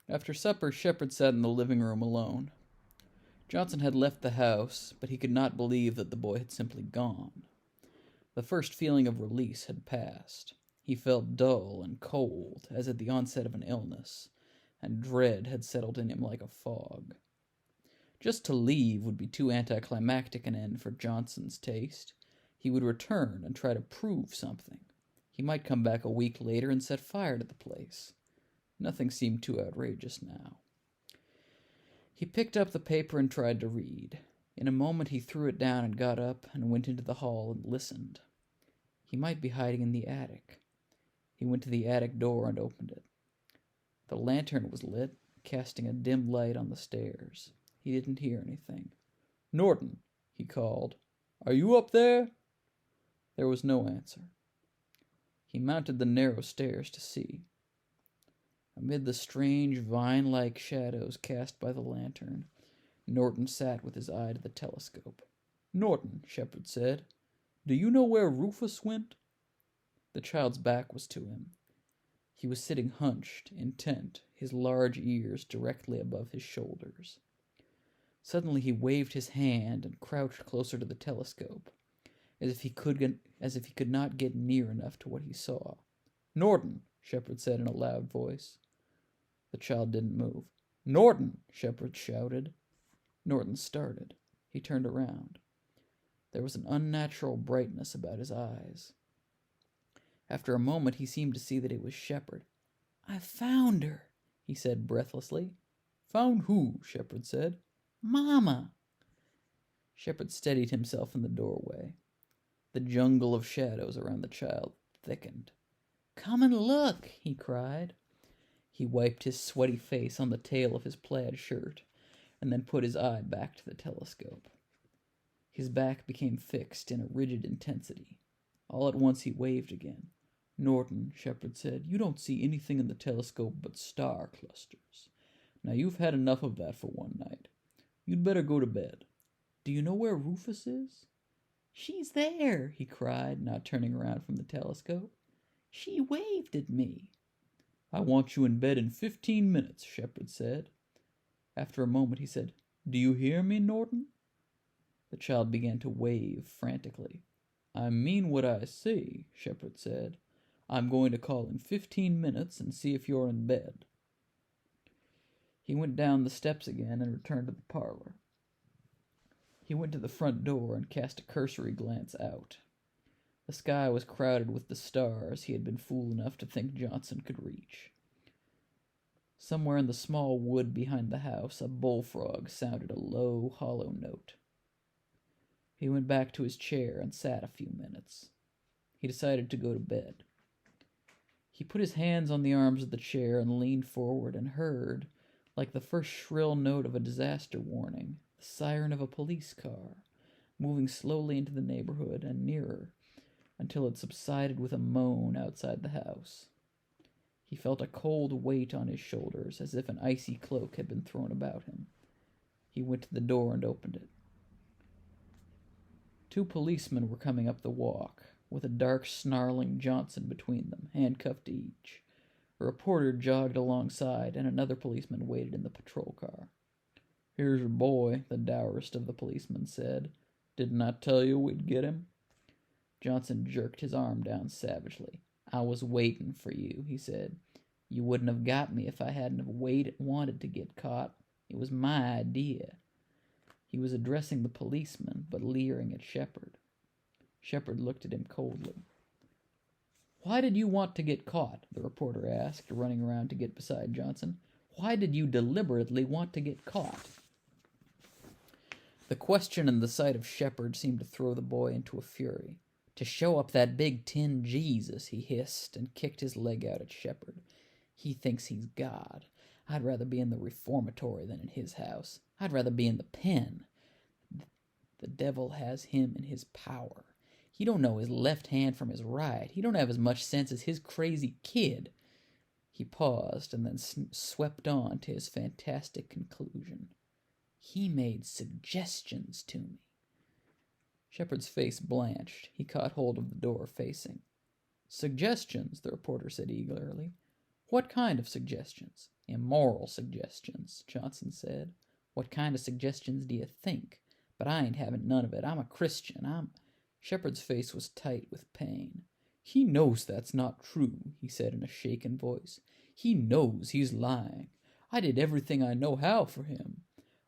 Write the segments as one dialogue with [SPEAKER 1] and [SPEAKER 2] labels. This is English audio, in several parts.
[SPEAKER 1] After supper, Shepard sat in the living room alone. Johnson had left the house, but he could not believe that the boy had simply gone. The first feeling of release had passed. He felt dull and cold, as at the onset of an illness, and dread had settled in him like a fog. Just to leave would be too anticlimactic an end for Johnson's taste. He would return and try to prove something. He might come back a week later and set fire to the place. Nothing seemed too outrageous now. He picked up the paper and tried to read. In a moment he threw it down and got up and went into the hall and listened. He might be hiding in the attic. He went to the attic door and opened it. The lantern was lit, casting a dim light on the stairs. He didn't hear anything. "Norton," he called. "Are you up there?" There was no answer. He mounted the narrow stairs to see. Amid the strange vine-like shadows cast by the lantern, Norton sat with his eye to the telescope. "Norton," Shepard said, "do you know where Rufus went?" The child's back was to him. He was sitting hunched, intent, his large ears directly above his shoulders. Suddenly he waved his hand and crouched closer to the telescope, as if he could not get near enough to what he saw. "Norton," Shepard said in a loud voice. The child didn't move. "Norton!" Shepard shouted. Norton started. He turned around. There was an unnatural brightness about his eyes. After a moment he seemed to see that it was Shepard. "I found her," he said breathlessly. "Found who?" Shepard said. "Mama." Shepard steadied himself in the doorway. The jungle of shadows around the child thickened. "Come and look," he cried. He wiped his sweaty face on the tail of his plaid shirt, and then put his eye back to the telescope. His back became fixed in a rigid intensity. All at once he waved again. "Norton," Shepard said, "you don't see anything in the telescope but star clusters. Now you've had enough of that for one night. You'd better go to bed. Do you know where Rufus is?" "She's there," he cried, not turning around from the telescope. "She waved at me." "I want you in bed in 15 minutes, Shepard said. After a moment he said, "Do you hear me, Norton?" The child began to wave frantically. "I mean what I say," Shepard said. "I'm going to call in 15 minutes and see if you're in bed." He went down the steps again and returned to the parlor. He went to the front door and cast a cursory glance out. The sky was crowded with the stars he had been fool enough to think Johnson could reach. Somewhere in the small wood behind the house, a bullfrog sounded a low, hollow note. He went back to his chair and sat a few minutes. He decided to go to bed. He put his hands on the arms of the chair and leaned forward and heard, like the first shrill note of a disaster warning, the siren of a police car, moving slowly into the neighborhood and nearer, until it subsided with a moan outside the house. He felt a cold weight on his shoulders, as if an icy cloak had been thrown about him. He went to the door and opened it. 2 policemen were coming up the walk, with a dark, snarling Johnson between them, handcuffed to each. A reporter jogged alongside, and another policeman waited in the patrol car. "Here's your boy," the dourest of the policemen said. "Didn't I tell you we'd get him?" Johnson jerked his arm down savagely. "I was waiting for you," he said. "You wouldn't have got me if I hadn't have wanted to get caught. It was my idea." He was addressing the policeman, but leering at Shepard. Shepard looked at him coldly. "Why did you want to get caught?" the reporter asked, running around to get beside Johnson. "Why did you deliberately want to get caught?" The question and the sight of Shepard seemed to throw the boy into a fury. "To show up that big tin Jesus," he hissed, and kicked his leg out at Shepard. "He thinks he's God. I'd rather be in the reformatory than in his house. I'd rather be in the pen. The devil has him in his power. He don't know his left hand from his right. He don't have as much sense as his crazy kid." He paused and then swept on to his fantastic conclusion. "He made suggestions to me." Shepard's face blanched. He caught hold of the door facing. "Suggestions?" the reporter said eagerly. "What kind of suggestions?" Immoral suggestions, Johnson said. What kind of suggestions do you think? But I ain't having none of it. I'm a Christian. Shepard's face was tight with pain. He knows that's not true, he said in a shaken voice. He knows he's lying. I did everything I know how for him.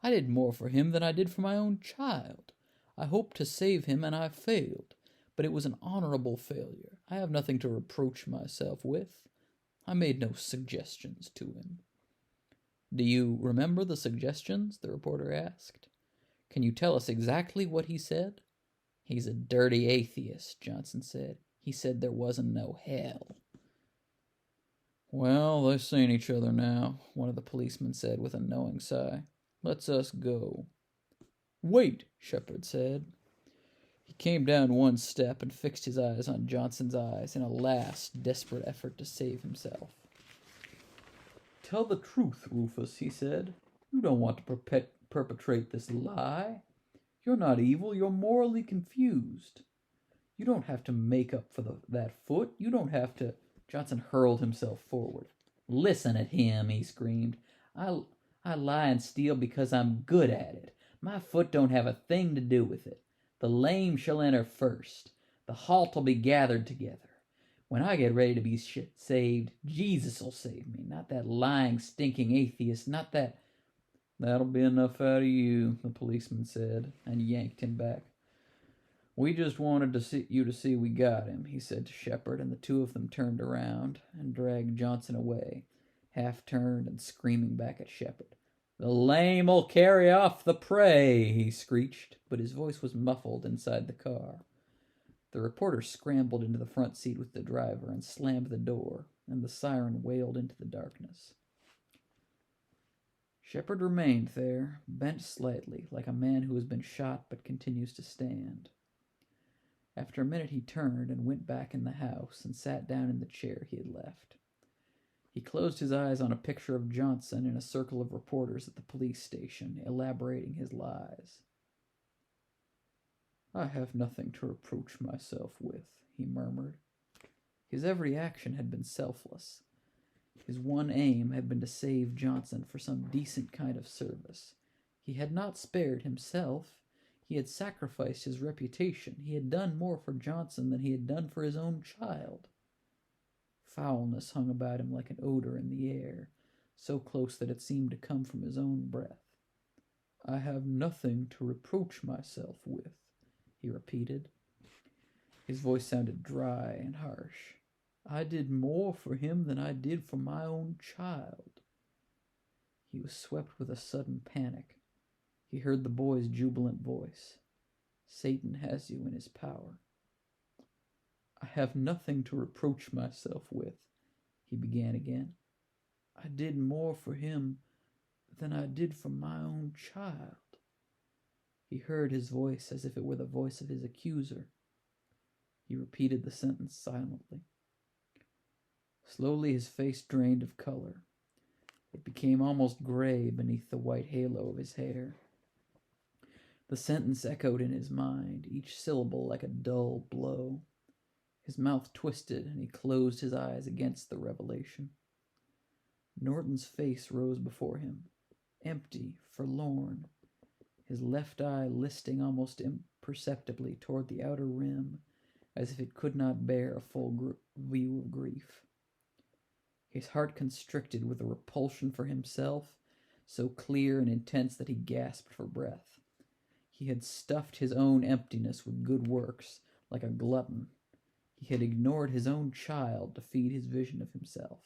[SPEAKER 1] I did more for him than I did for my own child. I hoped to save him, and I failed. But it was an honorable failure. I have nothing to reproach myself with. I made no suggestions to him. Do you remember the suggestions? The reporter asked. Can you tell us exactly what he said? He's a dirty atheist, Johnson said. He said there wasn't no hell. Well, they've seen each other now, one of the policemen said with a knowing sigh. Let's us go. Wait, Shepard said. He came down one step and fixed his eyes on Johnson's eyes in a last desperate effort to save himself. Tell the truth, Rufus, he said. You don't want to perpetrate this lie. You're not evil, you're morally confused. You don't have to make up for that foot. You don't have to... Johnson hurled himself forward. Listen at him, he screamed. I lie and steal because I'm good at it. My foot don't have a thing to do with it. The lame shall enter first. The halt'll be gathered together. When I get ready to be saved, Jesus'll save me, not that lying, stinking atheist, not that... That'll be enough out of you, the policeman said, and yanked him back. We just wanted you to see we got him, he said to Shepard, and the two of them turned around and dragged Johnson away, half-turned and screaming back at Shepard. The lame'll carry off the prey, he screeched, but his voice was muffled inside the car. The reporter scrambled into the front seat with the driver and slammed the door, and the siren wailed into the darkness. Shepard remained there, bent slightly, like a man who has been shot but continues to stand. After a minute he turned and went back in the house and sat down in the chair he had left. He closed his eyes on a picture of Johnson in a circle of reporters at the police station, elaborating his lies. I have nothing to reproach myself with, he murmured. His every action had been selfless. His one aim had been to save Johnson for some decent kind of service. He had not spared himself. He had sacrificed his reputation. He had done more for Johnson than he had done for his own child. Foulness hung about him like an odor in the air, so close that it seemed to come from his own breath. I have nothing to reproach myself with, he repeated. His voice sounded dry and harsh. I did more for him than I did for my own child. He was swept with a sudden panic. He heard the boy's jubilant voice. Satan has you in his power. I have nothing to reproach myself with, he began again. I did more for him than I did for my own child. He heard his voice as if it were the voice of his accuser. He repeated the sentence silently. Slowly his face drained of color. It became almost gray beneath the white halo of his hair. The sentence echoed in his mind, each syllable like a dull blow. His mouth twisted, and he closed his eyes against the revelation. Norton's face rose before him, empty, forlorn, his left eye listing almost imperceptibly toward the outer rim, as if it could not bear a full view of grief. His heart constricted with a repulsion for himself, so clear and intense that he gasped for breath. He had stuffed his own emptiness with good works, like a glutton. He had ignored his own child to feed his vision of himself.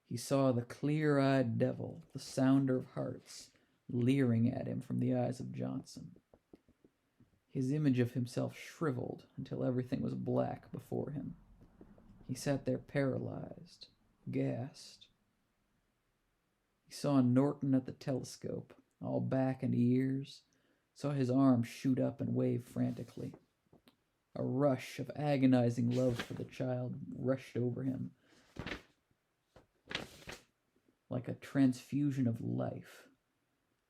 [SPEAKER 1] He saw the clear-eyed devil, the sounder of hearts, leering at him from the eyes of Johnson. His image of himself shriveled until everything was black before him. He sat there paralyzed, gassed. He saw Norton at the telescope, all back and ears, saw his arm shoot up and wave frantically. A rush of agonizing love for the child rushed over him like a transfusion of life.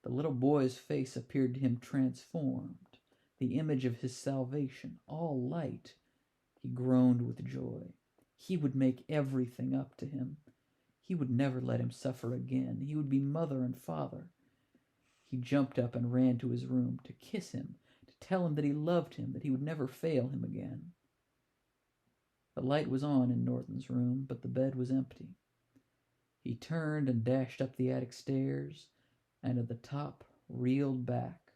[SPEAKER 1] The little boy's face appeared to him transformed, the image of his salvation, all light. He groaned with joy. He would make everything up to him. He would never let him suffer again. He would be mother and father. He jumped up and ran to his room to kiss him, to tell him that he loved him, that he would never fail him again. The light was on in Norton's room, but the bed was empty. He turned and dashed up the attic stairs, and at the top reeled back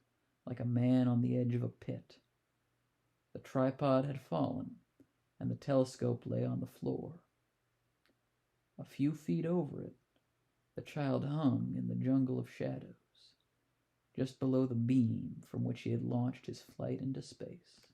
[SPEAKER 1] like a man on the edge of a pit. The tripod had fallen, and the telescope lay on the floor. A few feet over it, the child hung in the jungle of shadows, just below the beam from which he had launched his flight into space.